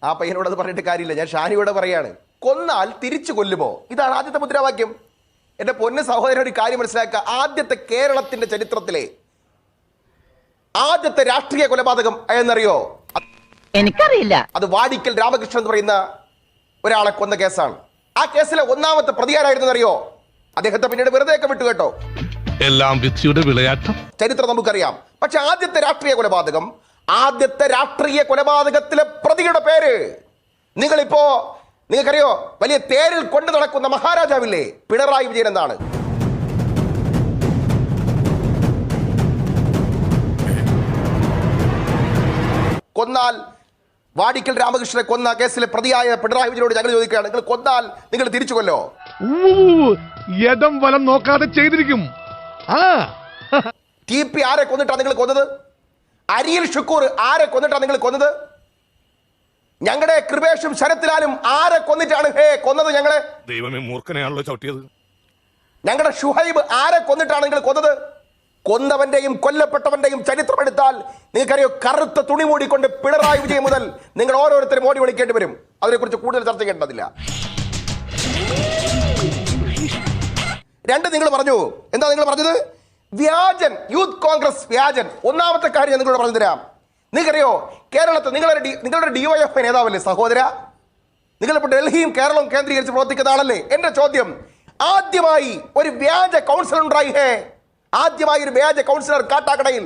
ആ പയ്യനോട് അത് പറഞ്ഞിട്ട് കാര്യമില്ല. ഞാൻ ഷാനിയോട് പറയാണ്, കൊന്നാൽ തിരിച്ചു കൊല്ലുമോ? ഇതാണ് ആദ്യത്തെ മുദ്രാവാക്യം. എന്റെ പൊന്ന് സഹോദരൻ, ഒരു കാര്യം മനസ്സിലാക്കുക. ആദ്യത്തെ കേരളത്തിന്റെ ചരിത്രത്തിലെ ആദ്യത്തെ രാഷ്ട്രീയ കൊലപാതകം എന്നറിയോ? എനിക്കറിയില്ല. അത് വാടിക്കൽ രാമകൃഷ്ണൻ എന്ന് പറയുന്ന ഒരാളെ കൊന്ന കേസാണ്. ആ കേസിലെ ഒന്നാമത്തെ പ്രതിയാരായിരുന്നു അറിയോ? അദ്ദേഹത്തെ പിന്നീട് വെറുതെ ഒക്കെ വിട്ടു കേട്ടോ. എല്ലാം വിധിയുടെ വിളയാട്ടം. ചരിത്രം നമുക്കറിയാം. പക്ഷെ ആദ്യത്തെ രാഷ്ട്രീയ കൊലപാതകം, ആദ്യത്തെ രാഷ്ട്രീയ കൊലപാതകത്തിലെ പ്രതിയുടെ പേര് നിങ്ങൾക്കറിയോ? വലിയ തേരിൽ കൊണ്ടു നടക്കുന്ന മഹാരാജാവില്ലേ, പിണറായി വിജയൻ എന്നാണ്. കൊന്നാൽ വാടിക്കൽ രാമകൃഷ്ണനെ കൊന്ന കേസിലെ പ്രതിയായ പിണറായി വിജയനോട് ഞങ്ങൾ ചോദിക്കുകയാണ്, നിങ്ങൾ കൊന്നാൽ നിങ്ങൾ തിരിച്ചു കൊല്ലോ? യദം വലം നോക്കാതെ ചെയ്തിരിക്കും. TP ആരെ കൊന്നിട്ടാണ് നിങ്ങൾ കൊന്നത്? അരിയിൽ ഷുക്കൂർ ആരെ കൊന്നിട്ടാണ് നിങ്ങൾ കൊന്നത്? ഞങ്ങളുടെ കൃപേഷും ശരത്ലാലും ആരെ കൊന്നിട്ടാണ് കൊന്നത്? ഞങ്ങളെ ദൈവമേ, മൂർഖനെയാണല്ലോ ചവിട്ടിയത്. ഞങ്ങളുടെ ഷുഹൈബ് ആരെ കൊന്നിട്ടാണ് നിങ്ങൾ കൊന്നത്? കൊന്നവന്റെയും കൊല്ലപ്പെട്ടവന്റെയും ചരിത്രം എടുത്താൽ നിങ്ങൾക്കറിയോ, കറുത്ത തുണി മൂടിക്കൊണ്ട് പിണറായി വിജയൻ മുതൽ നിങ്ങൾ ഓരോരുത്തരും ഓടി വിളിക്കേണ്ടി വരും. അതിനെക്കുറിച്ച് കൂടുതൽ ചർച്ച ചെയ്യേണ്ടതില്ല. രണ്ട്, നിങ്ങൾ പറഞ്ഞു, എന്താ നിങ്ങൾ പറഞ്ഞത്? വ്യാജൻ, യൂത്ത് കോൺഗ്രസ് വ്യാജൻ. ഒന്നാമത്തെ കാര്യം ഞാൻ നിങ്ങളോട് പറഞ്ഞു തരാം. നിങ്ങൾക്കറിയോ, കേരളത്തിൽ നിങ്ങളുടെ DYFI നേതാവല്ലേ സഹോദര? നിങ്ങളിപ്പോൾ ഡൽഹിയും കേരളവും കേന്ദ്രീകരിച്ച് പ്രവർത്തിക്കുന്ന ആളല്ലേ? എന്റെ ചോദ്യം, ആദ്യമായി ഒരു വ്യാജ കൗൺസിലർ ഉണ്ടായി. ആദ്യമായി ഒരു വ്യാജ കൗൺസിലർ കാട്ടാക്കടയിൽ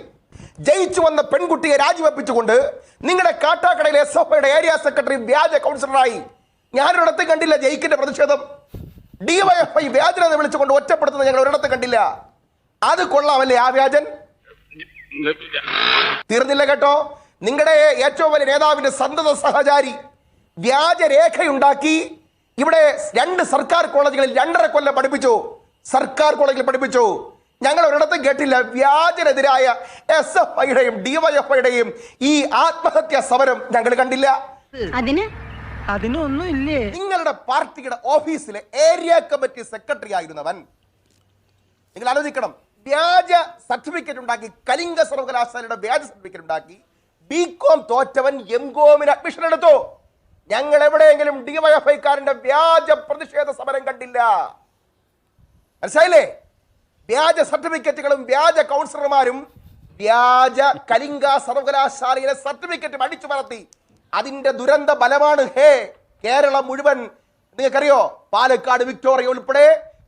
ജയിച്ചു വന്ന പെൺകുട്ടിയെ രാജിവെപ്പിച്ചുകൊണ്ട് നിങ്ങളുടെ കാട്ടാക്കടയിലെ SFIയുടെ ഏരിയ സെക്രട്ടറി വ്യാജ കൗൺസിലറായി. ഞാനൊരിടത്ത് കണ്ടില്ല ജയിക്കിന്റെ പ്രതിഷേധം. DYFI വ്യാജനെ വിളിച്ചുകൊണ്ട് ഒറ്റപ്പെടുത്തുന്നത് ഞങ്ങൾ ഒരിടത്ത് കണ്ടില്ല. അത് കൊള്ളാമല്ലേ ആ വ്യാജൻ? തീർന്നില്ല കേട്ടോ. നിങ്ങളുടെ ഏറ്റവും വലിയ നേതാവിന്റെ സന്തത സഹചാരി വ്യാജരേഖയുണ്ടാക്കി ഇവിടെ 2 സർക്കാർ കോളേജുകളിൽ 2.5 കൊല്ലം പഠിപ്പിച്ചു. സർക്കാർ കോളേജിൽ പഠിപ്പിച്ചു. ഞങ്ങൾ ഒരിടത്തും കേട്ടില്ല വ്യാജനെതിരായ SFIയുടെയും DYFIയുടെയും ഈ ആത്മഹത്യാ സമരം ഞങ്ങൾ കണ്ടില്ല. അതിനൊന്നും ഇല്ലേ? നിങ്ങളുടെ പാർട്ടിയുടെ ഓഫീസിലെ ഏരിയ കമ്മിറ്റി സെക്രട്ടറി ആയിരുന്നവൻ, നിങ്ങൾ ആലോചിക്കണം, വ്യാജ സർട്ടിഫിക്കറ്റ് ഉണ്ടാക്കി, കലിംഗ സർവകലാശാലയുടെ വ്യാജ സർട്ടിഫിക്കറ്റ് ഉണ്ടാക്കി BCom തോറ്റവൻ MComന് അഡ്മിഷൻ എടുത്തു. ഞങ്ങൾ എവിടെയെങ്കിലും DYFIക്കാരന്റെ വ്യാജ പ്രതിഷേധ സമരം കണ്ടില്ല. മനസ്സിലായില്ലേ? വ്യാജ സർട്ടിഫിക്കറ്റുകളും വ്യാജ കൗൺസിലർമാരും വ്യാജ കലിംഗ സർവകലാശാലയിലെ സർട്ടിഫിക്കറ്റ് അടിച്ചു പറത്തി. അതിന്റെ ദുരന്ത ബലമാണ് കേരളം മുഴുവൻ. നിങ്ങൾക്കറിയോ, പാലക്കാട് വിക്ടോറിയ ഉൾപ്പെടെ,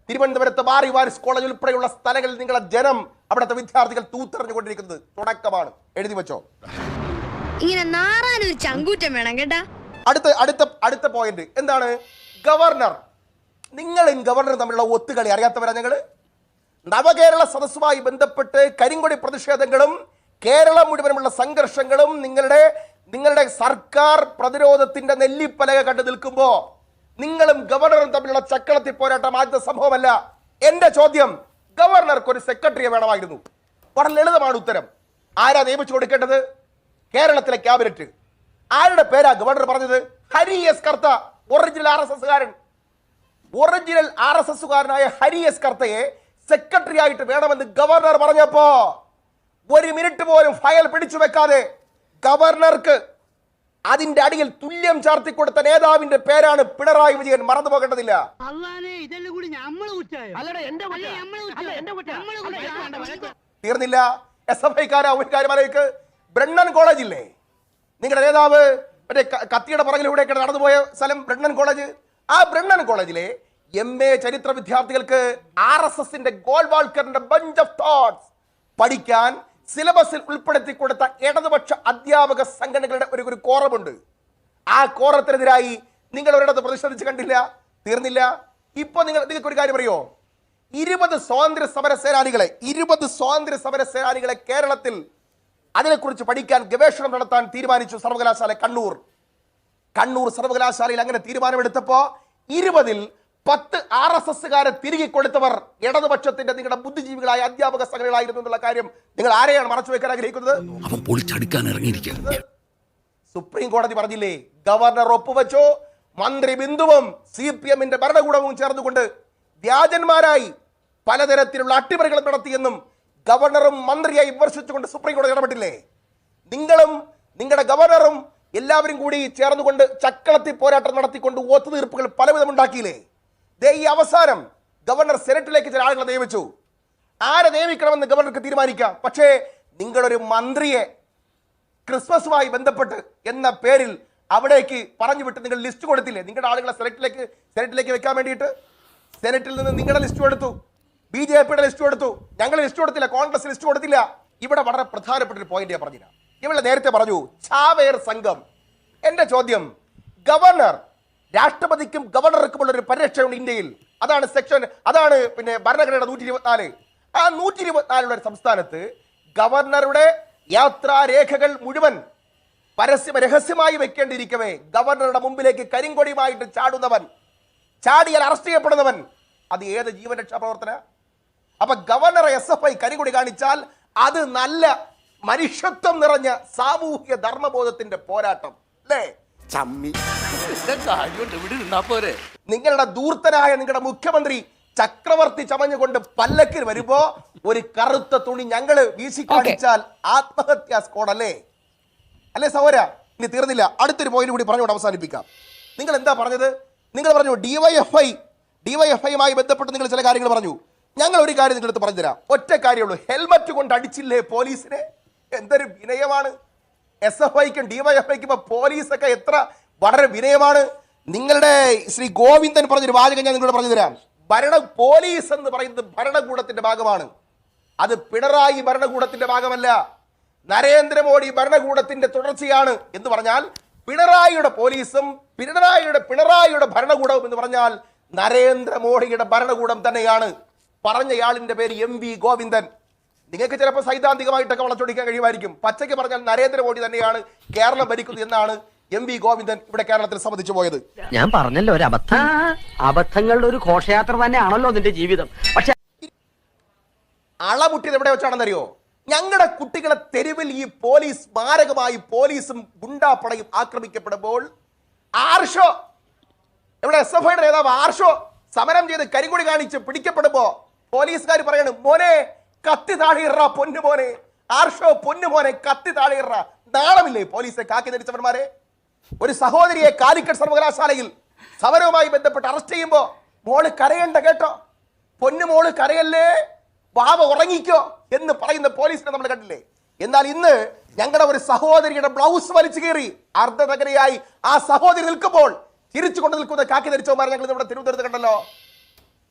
തിരുവനന്തപുരത്ത് മാറി വാരിസ് കോളേജ് ഉൾപ്പെടെയുള്ള സ്ഥലങ്ങളിൽ നിങ്ങളുടെ ജനം, അവിടുത്തെ വിദ്യാർത്ഥികൾ തൂത്തെറിഞ്ഞുകൊണ്ടിരിക്കുന്നത് തുടക്കമാണ്. എഴുതി വെച്ചോ. ഇങ്ങനെ നാറാനൊരു ചങ്കൂറ്റം വേണം കേട്ടാ. അടുത്ത പോയിന്റ് എന്താണ്? ഗവർണർ. നിങ്ങളും ഗവർണറും തമ്മിലുള്ള ഒത്തുകളി അറിയാത്തവരാ ഞങ്ങള്. നവകേരള സദസ്സുമായി ബന്ധപ്പെട്ട് കരിങ്കൊടി പ്രതിഷേധങ്ങളും കേരളം മുഴുവനുമുള്ള സംഘർഷങ്ങളും നിങ്ങളുടെ സർക്കാർ പ്രതിരോധത്തിന്റെ നെല്ലിപ്പലക കണ്ടു നിൽക്കുമ്പോ നിങ്ങളും ഗവർണറും തമ്മിലുള്ള ചക്കളത്തി പോരാട്ടം ആദ്യ സംഭവമല്ല. എന്റെ ചോദ്യം, ഗവർണർക്ക് ഒരു സെക്രട്ടറിയെ വേണമായിരുന്നു. വളരെ ലളിതമാണ് ഉത്തരം. ആരാ നിയമിച്ചു കൊടുക്കേണ്ടത്? കേരളത്തിലെ ക്യാബിനറ്റ്. ആരുടെ പേരാ ഗവർണർ പറഞ്ഞത്? ഹരി എസ് കർത്ത, ഒറിജിനൽ RSSകാരനായ ഹരി എസ് കർത്തയെ സെക്രട്ടറി ആയിട്ട് വേണമെന്ന് ഗവർണർ പറഞ്ഞപ്പോ 1 മിനിറ്റ് പോലും ഫയൽ പിടിച്ചു വെക്കാതെ ഗവർണർക്ക് അതിന്റെ അടിയിൽ തുല്യം ചാർത്തി കൊടുത്ത നേതാവിന്റെ പേരാണ് പിണറായി വിജയൻ. മറന്നു പോകേണ്ടതില്ല. തീർന്നില്ല. SFIക്കാരാ ഒരു കാര്യമാലേക്ക് ബ്രണ്ണൻ കോളേജില്ലേ, നിങ്ങളുടെ നേതാവ് മറ്റേ കത്തിയുടെ പുറകിലൂടെ നടന്നുപോയ സ്ഥലം ബ്രണ്ണൻ കോളേജ്. ആ ബ്രണ്ണൻ കോളേജിലെ MA ചരിത്ര വിദ്യാർത്ഥികൾക്ക് RSSന്റെ ഗോൾവാൾക്കറിന്റെ ബഞ്ച് ഓഫ് തോട്ട്സ് പഠിക്കാൻ സിലബസിൽ ഉൾപ്പെടുത്തി കൊടുത്ത ഇടതുപക്ഷ അധ്യാപക സംഘടനകളുടെ ഒരു കോറമുണ്ട്. ആ കോറത്തിനെതിരായി നിങ്ങൾ ഒരിടത്ത് പ്രതിഷേധിച്ച് കണ്ടില്ല. തീർന്നില്ല. ഇപ്പൊ നിങ്ങൾക്ക് ഒരു കാര്യം അറിയോ? 20 സ്വാതന്ത്ര്യ സമര സേനാനികളെ കേരളത്തിൽ അതിനെക്കുറിച്ച് പഠിക്കാൻ ഗവേഷണം നടത്താൻ തീരുമാനിച്ചു സർവകലാശാല കണ്ണൂർ സർവകലാശാലയിൽ. അങ്ങനെ തീരുമാനമെടുത്തപ്പോ 20-ൽ 10 RSSകാരെ തിരികെ കൊടുത്തവർ ഇടതുപക്ഷത്തിന്റെ നിങ്ങളുടെ ബുദ്ധിജീവികളായ അധ്യാപക സംഘടനകളായിരുന്നു എന്നുള്ള കാര്യം നിങ്ങൾ ആരെയാണ് മറച്ചു വെക്കാൻ ആഗ്രഹിക്കുന്നത്? സുപ്രീം കോടതി പറഞ്ഞില്ലേ, ഗവർണർ ഒപ്പുവെച്ചോ, മന്ത്രി ബിന്ദുവും CPMന്റെ ഭരണകൂടവും ചേർന്നുകൊണ്ട് വ്യാജന്മാരായി പലതരത്തിലുള്ള അട്ടിമറികൾ നടത്തിയെന്നും ഗവർണറും മന്ത്രിയായി വിമർശിച്ചുകൊണ്ട് സുപ്രീം കോടതി ഇടപെട്ടില്ലേ? നിങ്ങളും നിങ്ങളുടെ ഗവർണറും എല്ലാവരും കൂടി ചേർന്നുകൊണ്ട് ചക്കളത്തി പോരാട്ടം നടത്തിക്കൊണ്ട് ഒത്തുതീർപ്പുകൾ പലവിധം ഉണ്ടാക്കിയില്ലേ? ദേ ഈ അവസാനം ഗവർണർ സെനറ്റിലേക്ക് ചില ആളുകളെ നിയമിച്ചു. ആരെ നിയമിക്കണമെന്ന് ഗവർണർക്ക് തീരുമാനിക്കാം. പക്ഷേ നിങ്ങളൊരു മന്ത്രിയെ ക്രിസ്മസുമായി ബന്ധപ്പെട്ട് എന്ന പേരിൽ അവിടേക്ക് പറഞ്ഞു വിട്ട് നിങ്ങൾ ലിസ്റ്റ് കൊടുത്തില്ലേ? നിങ്ങളുടെ ആളുകളെ സെനറ്റിലേക്ക് വെക്കാൻ വേണ്ടിയിട്ട് സെനറ്റിൽ നിന്ന് നിങ്ങളുടെ ലിസ്റ്റ് കൊടുത്തു, BJP ലിസ്റ്റ് കൊടുത്തു, ഞങ്ങൾ ലിസ്റ്റ് കൊടുത്തില്ല, കോൺഗ്രസ് ലിസ്റ്റ് കൊടുത്തില്ല. ഇവിടെ വളരെ പ്രധാനപ്പെട്ട ഒരു പോയിന്റ് ഞാൻ പറഞ്ഞില്ല. ഇവിടെ നേരത്തെ പറഞ്ഞു ചാവേർ സംഘം. എന്റെ ചോദ്യം, ഗവർണർ രാഷ്ട്രപതിക്കും ഗവർണർക്കുമുള്ള ഒരു പരിരക്ഷയുണ്ട് ഇന്ത്യയിൽ. അതാണ് അതാണ് പിന്നെ ഭരണഘടനയുടെ 124. ആ 124 ഒരു സംസ്ഥാനത്ത് ഗവർണറുടെ യാത്രാരേഖകൾ മുഴുവൻ രഹസ്യമായി വെക്കേണ്ടിയിരിക്കവേ ഗവർണറുടെ മുമ്പിലേക്ക് കരിങ്കൊടിയുമായിട്ട് ചാടിയാൽ അറസ്റ്റ് ചെയ്യപ്പെടുന്നവൻ അത് ഏത് ജീവൻ രക്ഷാ പ്രവർത്തന? അപ്പൊ ഗവർണറെ SFI കരിങ്കൊടി കാണിച്ചാൽ അത് നല്ല മനുഷ്യത്വം നിറഞ്ഞ സാമൂഹിക ധർമ്മബോധത്തിന്റെ പോരാട്ടം അല്ലേ? നിങ്ങളുടെ ദൂർത്തനായ നിങ്ങളുടെ മുഖ്യമന്ത്രി ചക്രവർത്തി ചമഞ്ഞുകൊണ്ട് പല്ലക്കിൽ വരുമ്പോ ഒരു കറുത്ത തുണി ഞങ്ങള് വീശി കാണിച്ചാൽ ആത്മഹത്യാ സ്കോഡല്ലേ? അല്ലേ സഹോദര? ഇനി തീർന്നില്ല, അടുത്തൊരു പോയിന്റ് കൂടി പറഞ്ഞുകൊണ്ട് അവസാനിപ്പിക്കാം. നിങ്ങൾ എന്താ പറഞ്ഞത്? നിങ്ങൾ പറഞ്ഞു ഡിവൈഎഫ്ഐയുമായി ബന്ധപ്പെട്ട് നിങ്ങൾ ചില കാര്യങ്ങൾ പറഞ്ഞു. ഞങ്ങൾ ഒരു കാര്യം നിങ്ങളടുത്ത് പറഞ്ഞുതരാം. ഒറ്റ കാര്യമുള്ളൂ, ഹെൽമറ്റ് കൊണ്ട് അടിച്ചില്ലേ പോലീസിനെ? എന്തൊരു വിനയമാണ് SFIക്കും DYFIക്കും. ഇപ്പൊ പോലീസൊക്കെ എത്ര വളരെ വിനയമാണ്. നിങ്ങളുടെ ശ്രീ ഗോവിന്ദൻ പറഞ്ഞൊരു വാചകം ഞാൻ നിങ്ങളോട് പറഞ്ഞു തരാം. പോലീസ് എന്ന് പറയുന്നത് ഭരണകൂടത്തിന്റെ ഭാഗമാണ്. അത് പിണറായി ഭരണകൂടത്തിന്റെ ഭാഗമല്ല, നരേന്ദ്രമോദി ഭരണകൂടത്തിന്റെ തുടർച്ചയാണ് എന്ന് പറഞ്ഞാൽ പിണറായിയുടെ പോലീസും പിണറായിയുടെ ഭരണകൂടവും എന്ന് പറഞ്ഞാൽ നരേന്ദ്രമോദിയുടെ ഭരണകൂടം തന്നെയാണ്. പറഞ്ഞയാളിന്റെ പേര് MV ഗോവിന്ദൻ. നിങ്ങൾക്ക് ചിലപ്പോൾ സൈദ്ധാന്തികമായിട്ടൊക്കെ വളച്ചൊടിക്കാൻ കഴിയുമായിരിക്കും. പച്ചയ്ക്ക് പറഞ്ഞാൽ നരേന്ദ്രമോദി തന്നെയാണ് കേരളം ഭരിക്കുന്നത് എന്നാണ് MV ഗോവിന്ദൻ ഇവിടെ കേരളത്തിൽ സംബന്ധിച്ചു പോയത്. ഞാൻ പറഞ്ഞല്ലോ ഒരു അബദ്ധങ്ങളുടെ ഒരു ഘോഷയാത്ര തന്നെയാണല്ലോ നിന്റെ ജീവിതം. പക്ഷെ അളമുട്ടിയത് എവിടെ വെച്ചാണെന്നറിയോ? ഞങ്ങളുടെ കുട്ടികളെ തെരുവിൽ ഈ പോലീസ് മാരകമായി പോലീസും ഗുണ്ടാപ്പടയും ആക്രമിക്കപ്പെടുമ്പോൾ ആർഷോ, ഇവിടെ SFIയുടെ നേതാവ് ആർഷോ സമരം ചെയ്ത് കരിങ്കൊടി കാണിച്ച് പിടിക്കപ്പെടുമ്പോ പോലീസുകാർ പറയാണ്, മോനെ കത്തി താഴെയിറ പൊന്നുമോനെ, ആർഷോ പൊന്നുമോനെ കത്തി താഴെയിറ. നാണമില്ലേ പോലീസെ കാക്കി ധരിച്ചവന്മാരെ? ഒരു സഹോദരിയെ കാലിക്കറ്റ് സർവകലാശാലയിൽ സമരവുമായി ബന്ധപ്പെട്ട് അറസ്റ്റ് ചെയ്യുമ്പോ മോള് കരയണ്ട കേട്ടോ, പൊന്നുമോള് കരയല്ലേ, ബാബ ഉറങ്ങിക്കോ എന്ന് പറയുന്ന പോലീസിനെ നമ്മൾ കണ്ടില്ലേ? എന്നാൽ ഇന്ന് ഞങ്ങളുടെ ഒരു സഹോദരിയുടെ ബ്ലൗസ് വലിച്ചു കീറി അർദ്ധനഗരിയായി ആ സഹോദരി നിൽക്കുമ്പോൾ തിരിച്ചുകൊണ്ട് നിൽക്കുന്ന കാക്കി ധരിച്ചവന്മാരെ ഞങ്ങൾ ഇവിടെ തിരുവനന്തപുരത്ത് കണ്ടല്ലോ.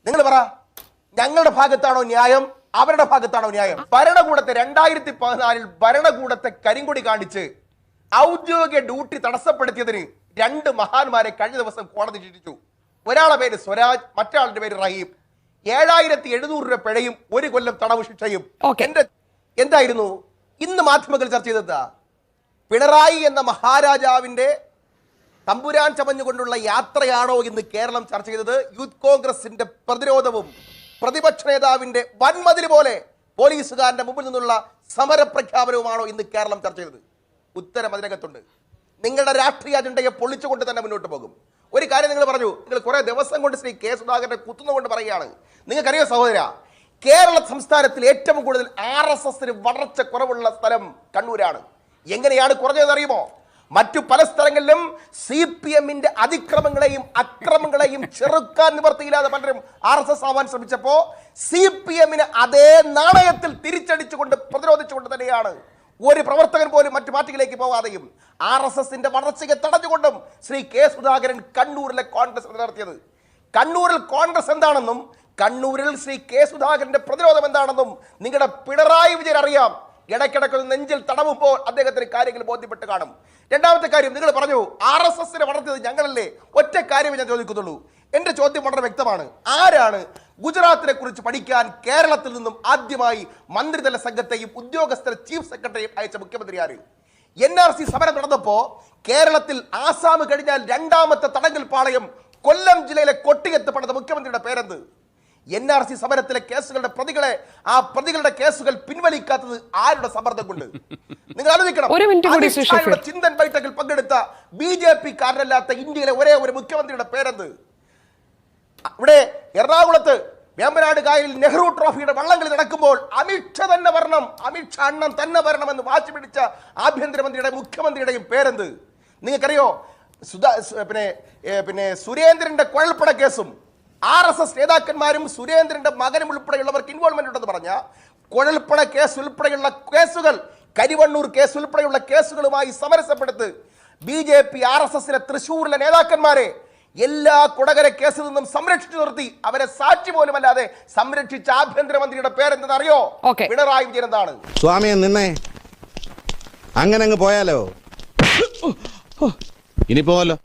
നിങ്ങൾ പറ, ഞങ്ങളുടെ ഭാഗത്താണോ ന്യായം, അവരുടെ ഭാഗത്താണോ ന്യായം? ഭരണകൂടത്തെ 2014 ഭരണകൂടത്തെ കരിങ്കൊടി കാണിച്ച് ഔദ്യോഗിക ഡ്യൂട്ടി തടസ്സപ്പെടുത്തിയതിന് 2 മഹാന്മാരെ കഴിഞ്ഞ ദിവസം കോടതി ശിക്ഷിച്ചു. ഒരാളുടെ പേര് സ്വരാജ്, മറ്റൊരാളുടെ പേര് റഹീം. 7700 രൂപ പിഴയും 1 കൊല്ലം തടവ് ശിക്ഷയും. എന്തായിരുന്നു ഇന്ന് മാധ്യമങ്ങൾ ചർച്ച ചെയ്തത്? പിണറായി എന്ന മഹാരാജാവിന്റെ തമ്പുരാൻ ചമഞ്ഞുകൊണ്ടുള്ള യാത്രയാണോ എന്ന് കേരളം ചർച്ച ചെയ്തത്? യൂത്ത് കോൺഗ്രസിന്റെ പ്രതിരോധവും പ്രതിപക്ഷ നേതാവിന്റെ വൻമതിൽ പോലെ പോലീസുകാരന്റെ മുമ്പിൽ നിന്നുള്ള സമരപ്രഖ്യാപനവുമാണോ ഇന്ന് കേരളം ചർച്ച ചെയ്തത്? ഉത്തരം അതിനകത്തുണ്ട്. നിങ്ങളുടെ രാഷ്ട്രീയ അജണ്ടയെ പൊളിച്ചുകൊണ്ട് തന്നെ മുന്നോട്ട് പോകും. ഒരു കാര്യം നിങ്ങൾ പറഞ്ഞു, നിങ്ങൾ കുറെ ദിവസം കൊണ്ട് ശ്രീ കെ സുധാകരനെ കുത്തുന്നുകൊണ്ട് പറയുകയാണ്. നിങ്ങൾക്കറിയോ സഹോദര, കേരള സംസ്ഥാനത്തിൽ ഏറ്റവും കൂടുതൽ RSSന് വളർച്ച കുറവുള്ള സ്ഥലം കണ്ണൂരാണ്. എങ്ങനെയാണ് കുറഞ്ഞതെന്ന് അറിയുമോ? മറ്റു പല സ്ഥലങ്ങളിലും CPMന്റെ അതിക്രമങ്ങളെയും അക്രമങ്ങളെയും ചെറുക്കാൻ നിവർത്തിയില്ലാതെ പലരും RSS ആവാൻ ശ്രമിച്ചപ്പോ CPMന് അതേ നാണയത്തിൽ തിരിച്ചടിച്ചുകൊണ്ട് പ്രതിരോധിച്ചുകൊണ്ട് തന്നെയാണ് ഒരു പ്രവർത്തകൻ പോലും മറ്റു പാർട്ടികളിലേക്ക് പോവാതെയും RSSന്റെ വളർച്ചയെ തടഞ്ഞുകൊണ്ടും ശ്രീ കെ സുധാകരൻ കണ്ണൂരിലെ കോൺഗ്രസ് നടത്തിയത്. കണ്ണൂരിൽ കോൺഗ്രസ് എന്താണെന്നും കണ്ണൂരിൽ ശ്രീ കെ സുധാകരന്റെ പ്രതിരോധം എന്താണെന്നും നിങ്ങളുടെ പിണറായി വിജയൻ അറിയാം. ഇടയ്ക്കിടയ്ക്ക് നെഞ്ചിൽ തടവുമ്പോൾ അദ്ദേഹത്തിന് കാര്യങ്ങൾ ബോധ്യപ്പെട്ട് കാണും. രണ്ടാമത്തെ കാര്യം, നിങ്ങൾ പറഞ്ഞു RSSനെ വളർത്തിയത് ഞങ്ങളല്ലേ. ഒറ്റ കാര്യമേ ഞാൻ ചോദിക്കുന്നുള്ളൂ. എന്റെ ചോദ്യം വളരെ വ്യക്തമാണ്. ആരാണ് ഗുജറാത്തിനെ കുറിച്ച് പഠിക്കാൻ കേരളത്തിൽ നിന്നും ആദ്യമായി മന്ത്രിതല സംഘത്തെയും ഉദ്യോഗസ്ഥരെ ചീഫ് സെക്രട്ടറിയും അയച്ച മുഖ്യമന്ത്രി ആര്? NRC സമരം നടന്നപ്പോ കേരളത്തിൽ ആസാം കഴിഞ്ഞാൽ 2ാമത്തെ തടങ്കൽ പാളയം കൊല്ലം ജില്ലയിലെ കൊട്ടിയത്ത് പണിത മുഖ്യമന്ത്രിയുടെ പേരെന്ത്? NRC സമരത്തിലെ കേസുകളുടെ പ്രതികളുടെ കേസുകൾ പിൻവലിക്കാത്തത് ആരുടെ സമ്മർദ്ദം കൊണ്ട്? നിങ്ങൾ ആലോചിക്കണം. ചിന്തൻ ബൈഠക്കിൽ പങ്കെടുത്ത BJP കാരനല്ലാത്ത ഇന്ത്യയിലെ ഒരേ ഒരു മുഖ്യമന്ത്രിയുടെ പേരെന്ത്? ഇവിടെ എറണാകുളത്ത് വേമ്പനാട് കായലിൽ നെഹ്റു ട്രോഫിയുടെ വള്ളംകളി നടക്കുമ്പോൾ അമിത്ഷാ തന്നെ വരണം, അമിത്ഷാ അണ്ണൻ തന്നെ വരണം എന്ന് വാശി പിടിച്ച ആഭ്യന്തരമന്ത്രിയുടെ മുഖ്യമന്ത്രിയുടെയും പേരെന്ത്? നിങ്ങൾക്കറിയോ പിന്നെ സുരേന്ദ്രന്റെ കുഴൽപ്പണ കേസും RSS നേതാക്കന്മാരും സുരേന്ദ്രന്റെ മകനും ഉൾപ്പെടെയുള്ളവർക്ക് ഇൻവോൾവ്മെന്റ് ഉണ്ടെന്ന് പറഞ്ഞ കുഴൽപ്പണ കേസ് ഉൾപ്പെടെയുള്ള കേസുകൾ, കരിവണ്ണൂർ കേസ് ഉൾപ്പെടെയുള്ള കേസുകളുമായി സമരസപ്പെടുത്ത് BJP RSSലെ തൃശ്ശൂരിലെ നേതാക്കന്മാരെ എല്ലാ കൊടകര കേസിൽ നിന്നും സംരക്ഷിച്ചു നിർത്തി. അവരെ സാക്ഷി പോലും അല്ലാതെ സംരക്ഷിച്ച ആഭ്യന്തരമന്ത്രിയുടെ പേരെന്തെന്നറിയോ? പിണറായി വിജയൻ എന്നാണ്. സ്വാമിയെ നിന്നേ, അങ്ങനെ അങ്ങ് പോയാലോ? ഇനി പോവല്ലോ.